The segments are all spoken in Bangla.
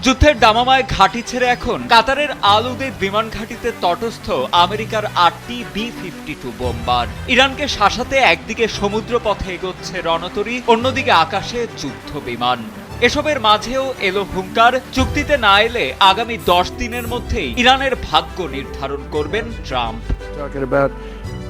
যুদ্ধের দামামায় ঘাঁটি ছেড়ে এখন কাতারের আল উদেদ বিমান ঘাঁটিতে তটস্থ আমেরিকার 8টি B-52 বোমবার। ইরানকে শাসাতে একদিকে সমুদ্র পথে এগোচ্ছে রণতরী, অন্যদিকে আকাশে যুদ্ধ বিমান। এসবের মাঝেও এলো হুঙ্কার, চুক্তিতে না এলে আগামী 10 দিনের মধ্যেই ইরানের ভাগ্য নির্ধারণ করবেন Trump.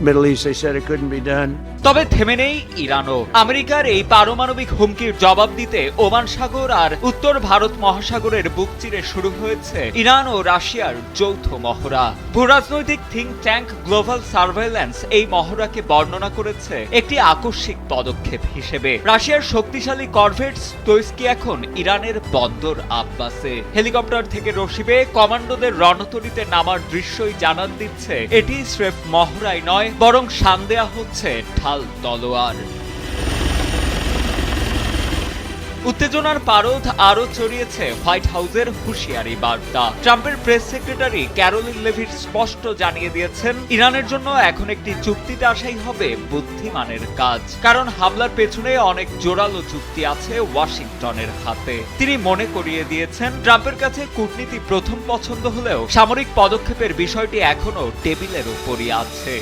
Middle East, they said it couldn't be done. তবে থেমে নেই ইরানও। আমেরিকার এই পারমাণবিক হুমকির জবাব দিতে ওমান সাগর আর উত্তর ভারত মহাসাগরের বুক চিরে শুরু হয়েছে ইরান ও রাশিয়ার যৌথ মহড়া। ভূরাজনৈতিক থিঙ্ক ট্যাঙ্ক গ্লোবাল সার্ভেইল্যান্স এই মহড়াকে বর্ণনা করেছে একটি আকস্মিক পদক্ষেপ হিসেবে। রাশিয়ার শক্তিশালী করভেটস তোইস্কি এখন ইরানের বন্দর আব্বাসে। হেলিকপ্টার থেকে রশিবে কমান্ডোদের রণতরীতে নামার দৃশ্যই জানান দিচ্ছে এটি স্রেফ মহড়াই নয়, বরং শান দেয়া হচ্ছে ঢাল তলোয়ার। উত্তেজনার পারদ আরও ছড়িয়েছে হোয়াইট হাউসের হুঁশিয়ারি বার্তা। ট্রাম্পের প্রেস সেক্রেটারি ক্যারোলিন লেভিট স্পষ্ট জানিয়ে দিয়েছেন, ইরানের জন্য এখন একটি চুক্তিতে আসাই হবে বুদ্ধিমানের কাজ, কারণ হামলার পেছনে অনেক জোরালো যুক্তি আছে ওয়াশিংটনের হাতে। তিনি মনে করিয়ে দিয়েছেন, ট্রাম্পের কাছে কূটনীতি প্রথম পছন্দ হলেও সামরিক পদক্ষেপের বিষয়টি এখনও টেবিলের উপরই আছে।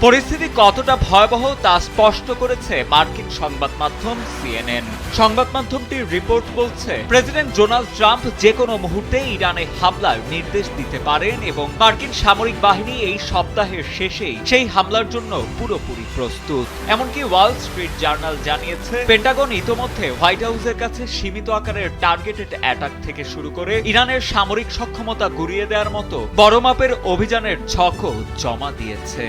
পরিস্থিতি কতটা ভয়াবহ তা স্পষ্ট করেছে মার্কিন সংবাদ মাধ্যম CNN। সংবাদ মাধ্যমটির রিপোর্ট বলছে, প্রেসিডেন্ট ডোনাল্ড ট্রাম্প যে কোনো মুহূর্তে ইরানে হামলার নির্দেশ দিতে পারেন এবং মার্কিন সামরিক বাহিনী এই সপ্তাহের শেষেই সেই হামলার জন্য পুরোপুরি প্রস্তুত। এমনকি ওয়াল স্ট্রিট জার্নাল জানিয়েছে, পেন্টাগন ইতোমধ্যে হোয়াইট হাউসের কাছে সীমিত আকারের টার্গেটেড অ্যাটাক থেকে শুরু করে ইরানের সামরিক সক্ষমতা গুঁড়িয়ে দেওয়ার মতো বড় মাপের অভিযানের ছকও জমা দিয়েছে।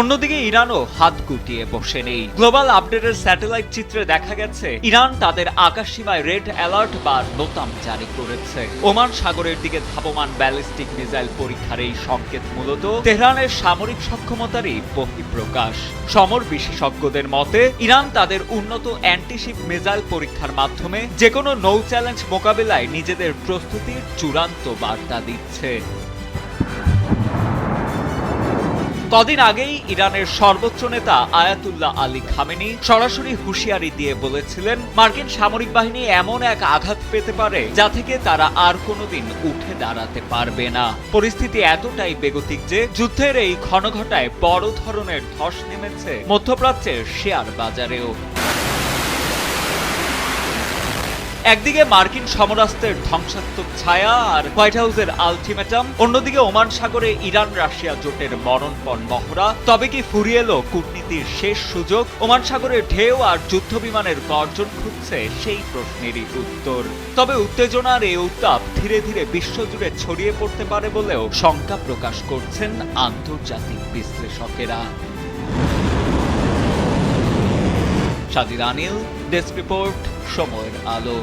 অন্যদিকে ইরানও হাত গুটিয়ে বসে নেই। গ্লোবাল আপডেটের স্যাটেলাইট চিত্রে দেখা গেছে, ইরান তাদের আকাশসীমায় রেড অ্যালার্ট বা নোতাম জারি করেছে। ওমান সাগরের দিকে ধাবমান ব্যালিস্টিক মিসাইল পরীক্ষার এই সংকেত মূলত তেহরানের সামরিক সক্ষমতারই বহিঃপ্রকাশ। সমর বিশেষজ্ঞদের মতে, ইরান তাদের উন্নত অ্যান্টিশিপ মিসাইল পরীক্ষার মাধ্যমে যেকোনো নৌ চ্যালেঞ্জ মোকাবিলায় নিজেদের প্রস্তুতির চূড়ান্ত বার্তা দিচ্ছে। কদিন আগেই ইরানের সর্বোচ্চ নেতা আয়াতুল্লাহ আলী খামেনি সরাসরি হুঁশিয়ারি দিয়ে বলেছিলেন, মার্কিন সামরিক বাহিনী এমন এক আঘাত পেতে পারে যা থেকে তারা আর কোনোদিন উঠে দাঁড়াতে পারবে না। পরিস্থিতি এতটাই বেগতিক যে যুদ্ধের এই ক্ষণঘটায় বড় ধরনের ধস নেমেছে মধ্যপ্রাচ্যের শেয়ার বাজারেও। একদিকে মার্কিন সমরাস্ত্রের ধ্বংসাত্মক ছায়া আর হোয়াইট হাউসের আলটিমেটাম, অন্যদিকে ওমান সাগরে ইরান রাশিয়া জোটের মরণপণ মহড়া। তবে কি ফুরিয়ে এলো কূটনীতির শেষ সুযোগ? ওমান সাগরের ঢেউ আর যুদ্ধ বিমানের গর্জন খুঁজছে সেই প্রশ্নেরই উত্তর। তবে উত্তেজনার এই উত্তাপ ধীরে ধীরে বিশ্বজুড়ে ছড়িয়ে পড়তে পারে বলেও শঙ্কা প্রকাশ করছেন আন্তর্জাতিক বিশ্লেষকেরা। সাজিদ আনিল, ডেস্ক রিপোর্ট, সময়ের আলো।